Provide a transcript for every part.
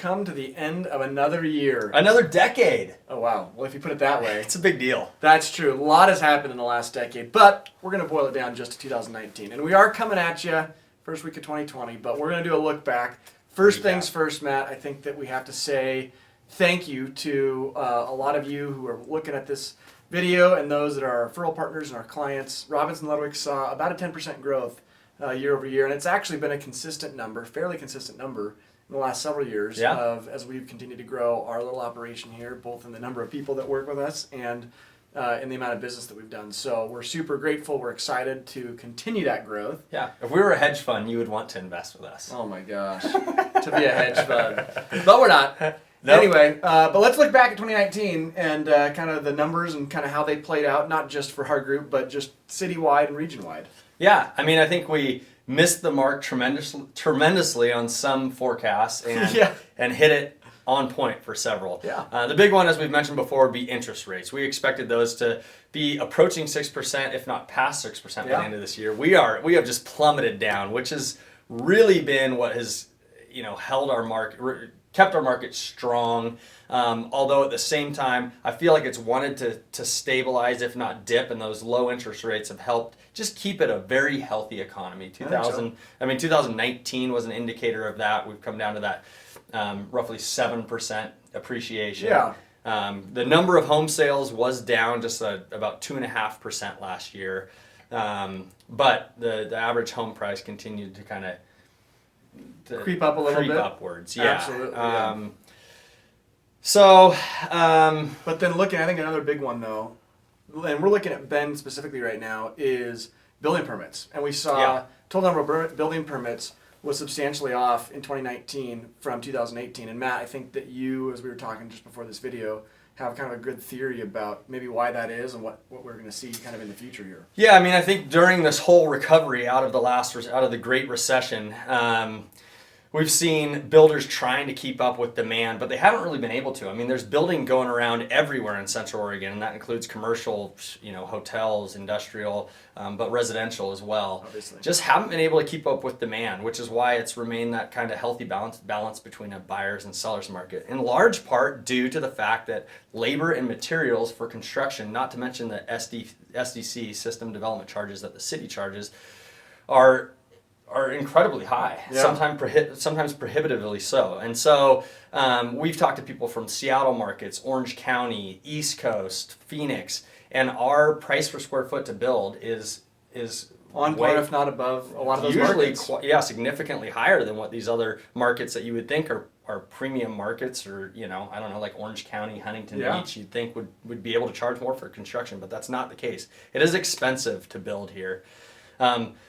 come to the end of another year. Another decade. Oh, wow. Well, if you put it that way. It's a big deal. That's true. A lot has happened in the last decade, but we're going to boil it down just to 2019. And we are coming at you first week of 2020, but we're going to do a look back. First things first, Matt, I think that we have to say thank you to a lot of you who are looking at this video and those that are our referral partners and our clients. Robinson Ludwig saw about a 10% growth year over year, and it's actually been a consistent number, fairly consistent number in the last several years as we've continued to grow our little operation here, both in the number of people that work with us and in the amount of business that we've done. So we're super grateful. We're excited to continue that growth. Yeah. If we were a hedge fund, you would want to invest with us. Oh my gosh. To be a hedge fund. But we're not. Nope. Anyway, but let's look back at 2019 and kind of the numbers and kind of how they played out, not just for our group, but just citywide and region-wide. Yeah, I mean, I think we missed the mark tremendously on some forecasts and hit it on point for several. Yeah. The big one, as we've mentioned before, would be interest rates. We expected those to be approaching 6%, if not past 6% by the end of this year. We have just plummeted down, which has really been what has held our market, kept our market strong. Although at the same time, I feel like it's wanted to stabilize, if not dip, and those low interest rates have helped just keep it a very healthy economy. 2019 was an indicator of that. We've come down to that roughly 7% appreciation. Yeah. The number of home sales was down just about 2.5% last year, but the average home price continued to kind of creep up a little bit. Upwards. Yeah. Absolutely. But then I think another big one though, and we're looking at Bend specifically right now, is building permits. And we saw total number of building permits was substantially off in 2019 from 2018. And Matt, I think that you, as we were talking just before this video, have kind of a good theory about maybe why that is and what we're going to see kind of in the future here. Yeah, I mean, I think during this whole recovery out of the Great Recession, we've seen builders trying to keep up with demand, but they haven't really been able to. I mean, there's building going around everywhere in Central Oregon, and that includes commercial, hotels, industrial, but residential as well. Obviously. Just haven't been able to keep up with demand, which is why it's remained that kind of healthy balance between a buyer's and seller's market. In large part due to the fact that labor and materials for construction, not to mention the SDC, system development charges that the city charges, are incredibly high, sometimes prohibitively so. And so we've talked to people from Seattle markets, Orange County, East Coast, Phoenix, and our price per square foot to build is on par, if not above, a lot of those markets. Significantly higher than what these other markets that you would think are premium markets, or I don't know, like Orange County, Huntington Beach, you'd think would be able to charge more for construction, but that's not the case. It is expensive to build here.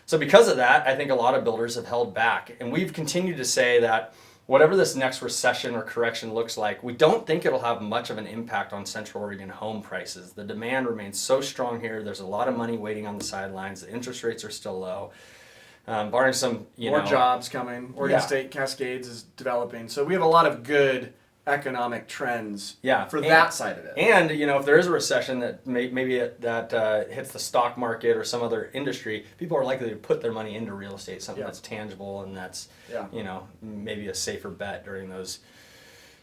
So because of that, I think a lot of builders have held back. And we've continued to say that whatever this next recession or correction looks like, we don't think it'll have much of an impact on Central Oregon home prices. The demand remains so strong here. There's a lot of money waiting on the sidelines. The interest rates are still low. Barring some, more jobs coming. Oregon State Cascades is developing. So we have a lot of good economic trends for that side of it. And if there is a recession that maybe that hits the stock market or some other industry, people are likely to put their money into real estate, something that's tangible and that's maybe a safer bet during those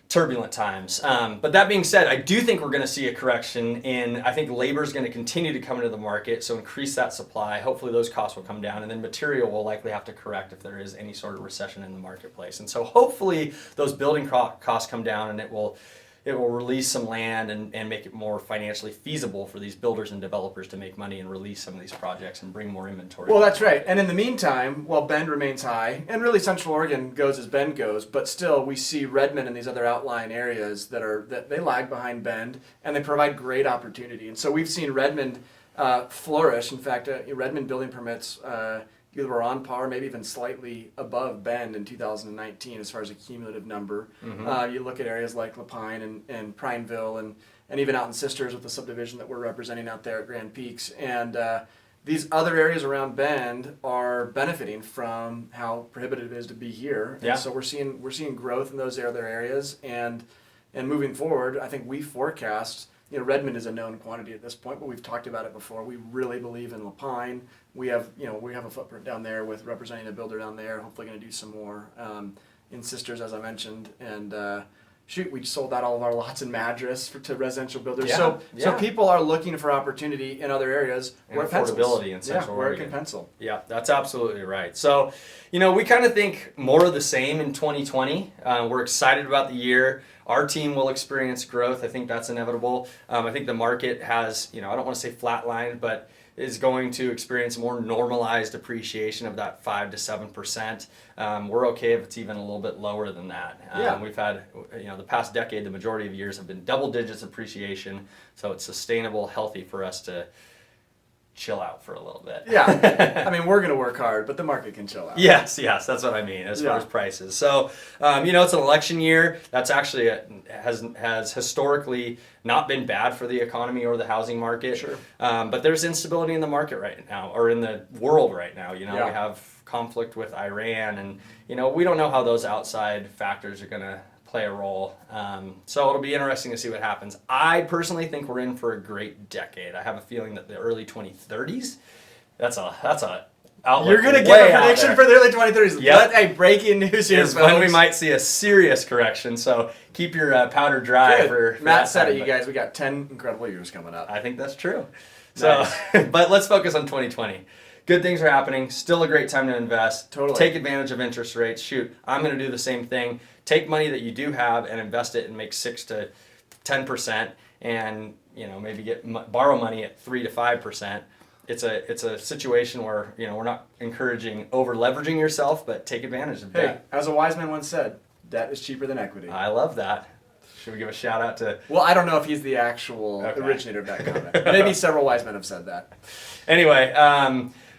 turbulent times. But that being said, I do think we're going to see a correction I think labor is going to continue to come into the market, so increase that supply. Hopefully those costs will come down, and then material will likely have to correct if there is any sort of recession in the marketplace. And so hopefully those building costs come down, and it will release some land and make it more financially feasible for these builders and developers to make money and release some of these projects and bring more inventory. Well, that's right. And in the meantime, while Bend remains high, and really Central Oregon goes as Bend goes, but still we see Redmond and these other outlying areas that they lag behind Bend, and they provide great opportunity. And so we've seen Redmond flourish. In fact, Redmond building permits either were on par, maybe even slightly above Bend in 2019 as far as a cumulative number. Mm-hmm. You look at areas like Lapine and Prineville and even out in Sisters with the subdivision that we're representing out there at Grand Peaks. And these other areas around Bend are benefiting from how prohibitive it is to be here. Yeah. And so we're seeing growth in those other areas. And moving forward, I think we forecast, Redmond is a known quantity at this point, but we've talked about it before. We really believe in Lapine. We have a footprint down there with representing a builder down there, hopefully going to do some more. in Sisters, as I mentioned, and shoot, we sold out all of our lots in Madras to residential builders. So people are looking for opportunity in other areas and where it affordability in Central where Oregon. it can pencil. Yeah, that's absolutely right. So, we kind of think more of the same in 2020. We're excited about the year. Our team will experience growth. I think that's inevitable. I think the market has, I don't want to say flatlined, but is going to experience more normalized appreciation of that 5 to 7%. We're okay if it's even a little bit lower than that. We've had, the past decade, the majority of years have been double digits appreciation, so it's sustainable, healthy for us to chill out for a little bit. Yeah, I mean, we're going to work hard, but the market can chill out. Yes, that's what I mean as far as prices. So, it's an election year. That's actually has historically not been bad for the economy or the housing market. Sure. But there's instability in the market right now, or in the world right now. We have conflict with Iran, and we don't know how those outside factors are going to play a role. So it'll be interesting to see what happens. I personally think we're in for a great decade. I have a feeling that the early 2030s, that's a outlook. You're going to give a prediction for the early 2030s. Yep. Hey, breaking news here, is when we might see a serious correction. So keep your powder dry. For Matt said it, you guys. We got 10 incredible years coming up. I think that's true. Nice. So, but let's focus on 2020. Good things are happening. Still a great time to invest. Totally. Take advantage of interest rates. Shoot, I'm going to do the same thing. Take money that you do have and invest it and make 6 to 10%, and maybe borrow money at 3 to 5%. It's a situation where we're not encouraging over leveraging yourself, but take advantage of debt. As a wise man once said, debt is cheaper than equity. I love that. Should we give a shout out to? Well, I don't know if he's the actual originator of that comment. Maybe several wise men have said that. Anyway,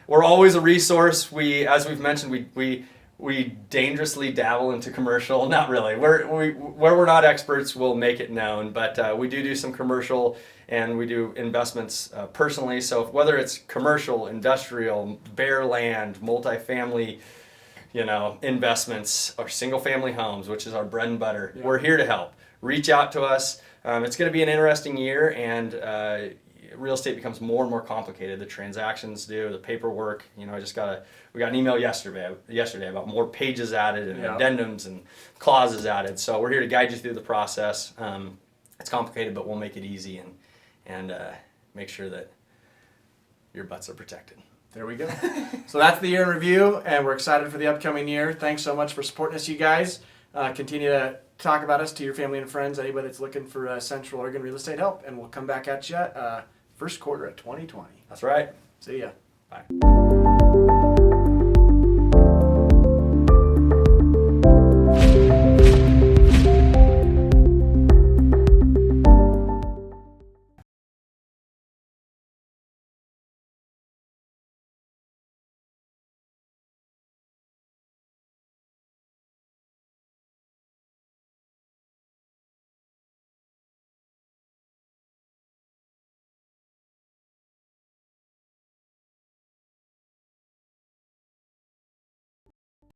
we're always a resource. As we've mentioned, we dangerously dabble into commercial. Not really. Where we're not experts, we'll make it known. But we do some commercial, and we do investments personally. So whether it's commercial, industrial, bare land, multifamily, investments, or single family homes, which is our bread and butter, we're here to help. Reach out to us. It's going to be an interesting year, and real estate becomes more and more complicated. The transactions do, the paperwork. We got an email yesterday about more pages added and addendums and clauses added. So we're here to guide you through the process. It's complicated, but we'll make it easy and make sure that your butts are protected. There we go. So that's the year in review, and we're excited for the upcoming year. Thanks so much for supporting us, you guys. Continue to talk about us to your family and friends, anybody that's looking for Central Oregon real estate help, and we'll come back at you first quarter of 2020. That's right. See ya. Bye.